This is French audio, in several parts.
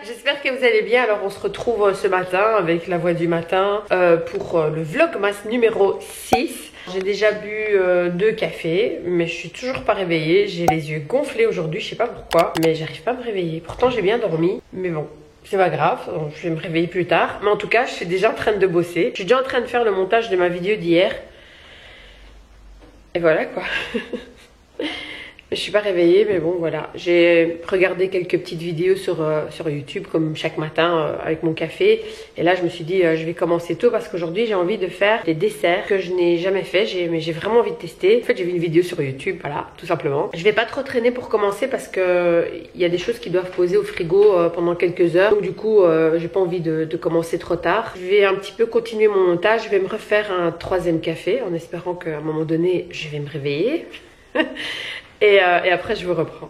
j'espère que vous allez bien. Alors on se retrouve ce matin avec la voix du matin pour le vlogmas numéro 6. J'ai déjà bu 2 cafés, mais je suis toujours pas réveillée. J'ai les yeux gonflés aujourd'hui, je sais pas pourquoi, mais j'arrive pas à me réveiller. Pourtant j'ai bien dormi, mais bon, c'est pas grave, je vais me réveiller plus tard. Mais en tout cas, je suis déjà en train de bosser. Je suis déjà en train de faire le montage de ma vidéo d'hier. Et voilà quoi. Je suis pas réveillée, mais bon voilà. J'ai regardé quelques petites vidéos sur YouTube comme chaque matin avec mon café. Et là je me suis dit je vais commencer tôt parce qu'aujourd'hui j'ai envie de faire des desserts que je n'ai jamais fait. Mais j'ai vraiment envie de tester. En fait j'ai vu une vidéo sur YouTube, voilà, tout simplement. Je vais pas trop traîner pour commencer parce que il y a des choses qui doivent poser au frigo pendant quelques heures. Donc du coup j'ai pas envie de commencer trop tard. Je vais un petit peu continuer mon montage. Je vais me refaire un 3e café en espérant qu'à un moment donné je vais me réveiller. Et après je vous reprends.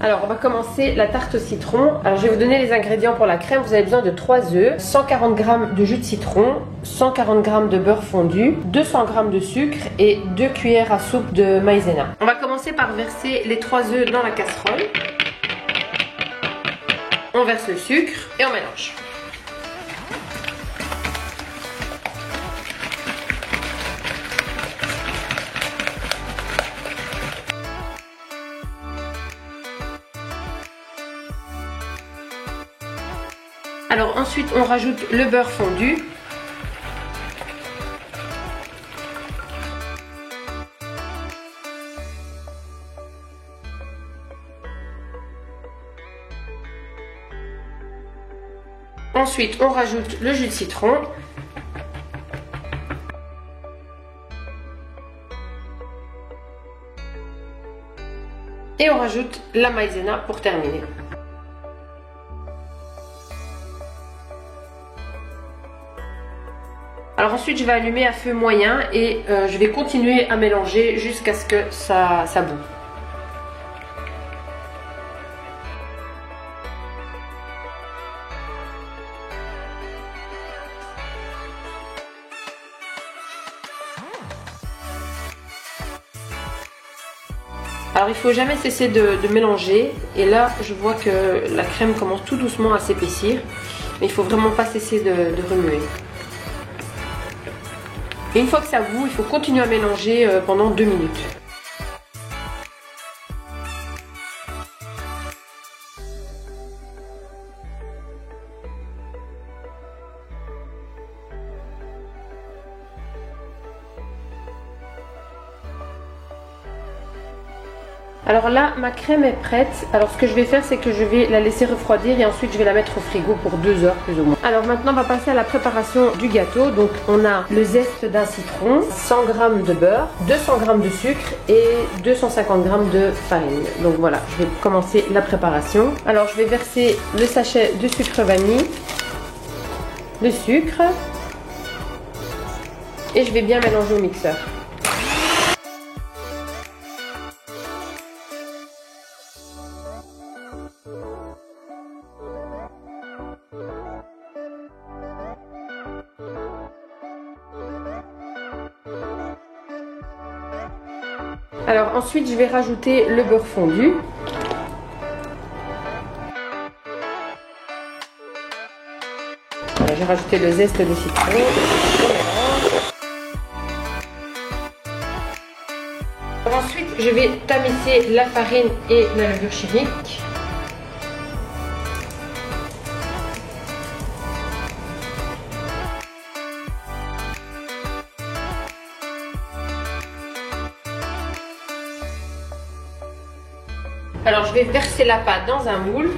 Alors on va commencer la tarte au citron. Alors je vais vous donner les ingrédients pour la crème. Vous avez besoin de 3 œufs, 140 g de jus de citron, 140 g de beurre fondu, 200 g de sucre et 2 cuillères à soupe de maïzena. On va commencer par verser les 3 œufs dans la casserole. On verse le sucre et on mélange. Alors ensuite on rajoute le beurre fondu. Ensuite on rajoute le jus de citron. Et on rajoute la maïzena pour terminer. Alors ensuite je vais allumer à feu moyen et je vais continuer à mélanger jusqu'à ce que ça bout. Alors il faut jamais cesser de mélanger et là je vois que la crème commence tout doucement à s'épaissir, mais il faut vraiment pas cesser de remuer. Et une fois que ça bout, il faut continuer à mélanger pendant 2 minutes. Alors là, ma crème est prête. Alors ce que je vais faire, c'est que je vais la laisser refroidir et ensuite je vais la mettre au frigo pour 2 heures plus ou moins. Alors maintenant, on va passer à la préparation du gâteau. Donc on a le zeste d'un citron, 100 g de beurre, 200 g de sucre et 250 g de farine. Donc voilà, je vais commencer la préparation. Alors je vais verser le sachet de sucre vanille, le sucre et je vais bien mélanger au mixeur. Alors ensuite je vais rajouter le beurre fondu. Voilà, j'ai rajouté le zeste de citron. Ensuite je vais tamiser la farine et la levure chimique. Alors je vais verser la pâte dans un moule.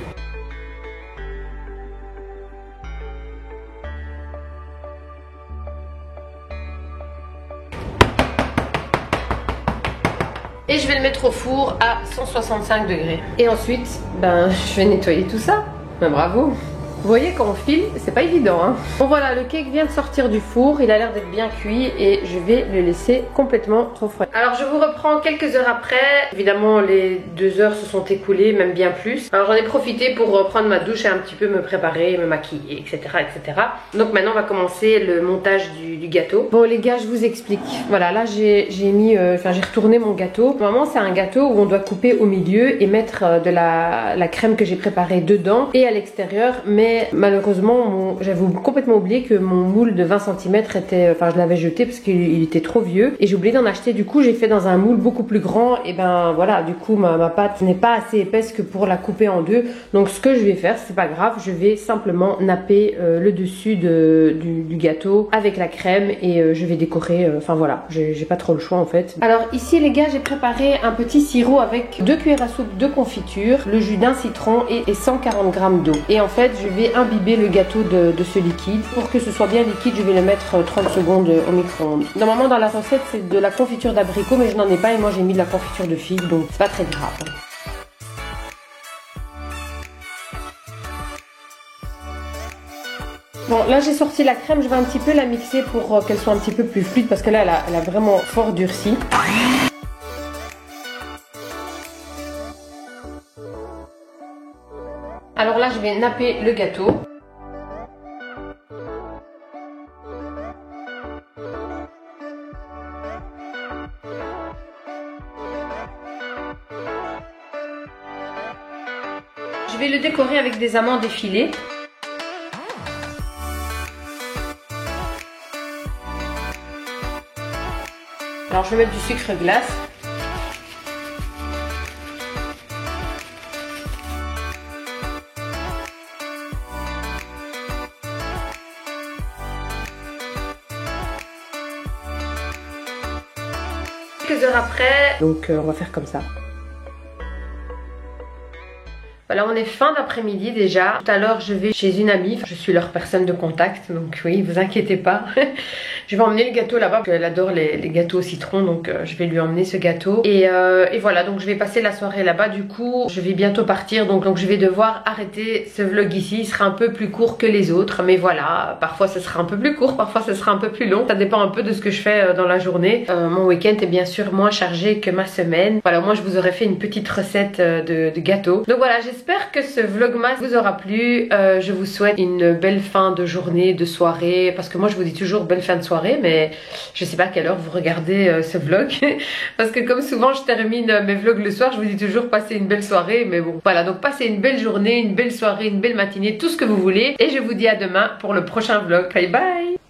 Et je vais le mettre au four à 165 degrés. Et ensuite, je vais nettoyer tout ça. Ben, bravo. Vous voyez quand on filme, c'est pas évident hein. Bon voilà, le cake vient de sortir du four, il a l'air d'être bien cuit et je vais le laisser complètement refroidir. Alors je vous reprends quelques heures après. Évidemment les 2 heures se sont écoulées, même bien plus. Alors j'en ai profité pour prendre ma douche et un petit peu me préparer, me maquiller, etc. etc. Donc maintenant on va commencer le montage du gâteau. Bon les gars, je vous explique. Voilà, là j'ai retourné mon gâteau. Normalement c'est un gâteau où on doit couper au milieu et mettre de la crème que j'ai préparée dedans et à l'extérieur, mais malheureusement j'avais complètement oublié que mon moule de 20 cm était, je l'avais jeté parce qu'il était trop vieux et j'ai oublié d'en acheter. Du coup j'ai fait dans un moule beaucoup plus grand et ben voilà, du coup ma pâte n'est pas assez épaisse que pour la couper en deux. Donc ce que je vais faire, c'est pas grave, je vais simplement napper le dessus du gâteau avec la crème et je vais décorer, voilà, j'ai pas trop le choix en fait. Alors ici les gars, j'ai préparé un petit sirop avec 2 cuillères à soupe de confiture, le jus d'un citron et 140 g d'eau. Et en fait je vais imbiber le gâteau de ce liquide. Pour que ce soit bien liquide, je vais le mettre 30 secondes au micro-ondes. Normalement dans la recette c'est de la confiture d'abricot, mais je n'en ai pas et moi j'ai mis de la confiture de figue, donc c'est pas très grave. Bon là j'ai sorti la crème, je vais un petit peu la mixer pour qu'elle soit un petit peu plus fluide parce que là elle a vraiment fort durci. Alors là je vais napper le gâteau. Je vais le décorer avec des amandes effilées. Alors je vais mettre du sucre glace. Quelques heures après, donc on va faire comme ça. Voilà, on est fin d'après-midi déjà. Tout à l'heure, je vais chez une amie. Je suis leur personne de contact, donc oui, vous inquiétez pas. Je vais emmener le gâteau là-bas parce qu'elle adore les gâteaux au citron, donc je vais lui emmener ce gâteau. Et voilà, donc je vais passer la soirée là-bas. Du coup, je vais bientôt partir, donc je vais devoir arrêter ce vlog ici. Il sera un peu plus court que les autres, mais voilà, parfois ce sera un peu plus court, parfois ce sera un peu plus long. Ça dépend un peu de ce que je fais dans la journée. Mon week-end est bien sûr moins chargé que ma semaine. Voilà, moi je vous aurais fait une petite recette de gâteau. Donc voilà, j'espère que ce vlogmas vous aura plu. Je vous souhaite une belle fin de journée, de soirée, parce que moi je vous dis toujours belle fin de soirée, mais je sais pas à quelle heure vous regardez ce vlog parce que comme souvent je termine mes vlogs le soir, je vous dis toujours passez une belle soirée, mais bon voilà, donc passez une belle journée, une belle soirée, une belle matinée, tout ce que vous voulez, et je vous dis à demain pour le prochain vlog. Bye bye.